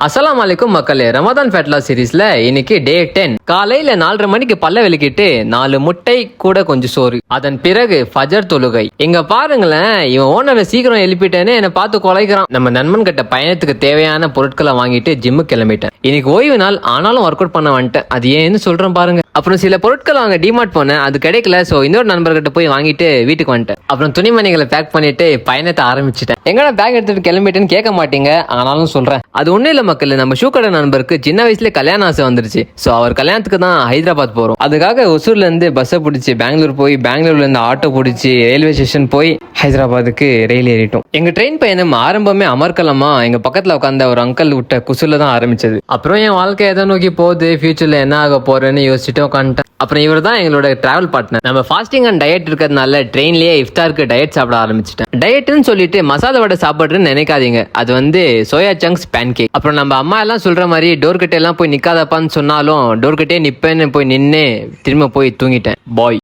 அஸ்ஸலாமு அலைக்கும் மக்களே. ரமதான் ஃபேட்லா சீரீஸ்ல இன்னைக்கு டே 10. காலையில 4:30 மணிக்கு பல்ல விளக்கிட்டு 4 முட்டை கூட கொஞ்சம் சோறு, அதன் பிறகு ஃபஜர் தொழுகை. இங்க பாருங்களேன், இவன் ஓனரை சீக்கிரம் எழுப்பிட்டேன்னு என்னை பார்த்து கொலைக்கிறான். நம்ம நண்பன் கிட்ட பயணத்துக்கு தேவையான பொருட்களை வாங்கிட்டு ஜிம்முக்கு கிளம்பிட்டேன். இன்னைக்கு ஓய்வு நாள், ஆனாலும் ஒர்க் அவுட் பண்ண வந்துட்டேன். அது ஏன்னு சொல்றேன் பாருங்க. அப்புறம் சில பொருட்கள் வாங்க டிமார்ட் போனேன், அது கிடைக்கல. சோ இன்னொரு நண்பர்கிட்ட போய் வாங்கிட்டு வீட்டுக்கு வந்துட்டேன். அப்புறம் துணிமணிகளை பேக் பண்ணிட்டு பயணத்தை ஆரம்பிச்சிட்டேன். எங்கடா பேக் எடுத்துட்டு கிளம்பிட்டேன்னு கேட்க மாட்டீங்க, ஆனாலும் சொல்றேன். அது ஒண்ணு இல்ல மக்கள், நம்ம ஷூ கடை நண்பருக்கு சின்ன வயசுல கல்யாண ஆசை வந்துருச்சு. சோ அவர் கல்யாணத்துக்கு தான் ஹைதராபாத் போறோம். அதுக்காக ஒசூர்ல இருந்து பஸ்ஸை பிடிச்சி பெங்களூர் போய், பெங்களூர்ல இருந்து ஆட்டோ பிடிச்சி ரயில்வே ஸ்டேஷன் போய் ஹைதராபாத்துக்கு ரயில் ஏறிட்டோம். எங்க ட்ரெயின் பயணம் ஆரம்பமே அமர்க்கலமா எங்க பக்கத்துல உட்காந்த ஒரு அங்கிள் விட்ட குசுல தான் ஆரம்பிச்சது. அப்புறம் என் வாழ்க்கை எதை நோக்கி போகுது, ஃபியூச்சர்ல என்ன ஆக போறேன்னு யோசிச்சுட்டு உட்காந்துட்டேன். அப்புறம் இவர் தான் எங்களோட டிராவல் பார்ட்னர். நம்ம ஃபாஸ்டிங் அண்ட் டயட் இருக்கிறதுனால ட்ரெயின்லயே இஃப்தாருக்கு டயட் சாப்பிட ஆரம்பிச்சிட்டேன். டயட்னு சொல்லிட்டு மசாலா வடை சாப்பிடுறேன்னு நினைக்காதீங்க, அது வந்து சோயா சங்க்ஸ் பேன் கேக். அப்புறம் நம்ம அம்மா எல்லாம் சொல்ற மாதிரி டோர் கிட்ட எல்லாம் போய் நிக்காதப்பான்னு சொன்னாலும் டோர் கிட்டே நிப்பேன்னு போய் நின்று திரும்ப போய் தூங்கிட்டேன். பாய்.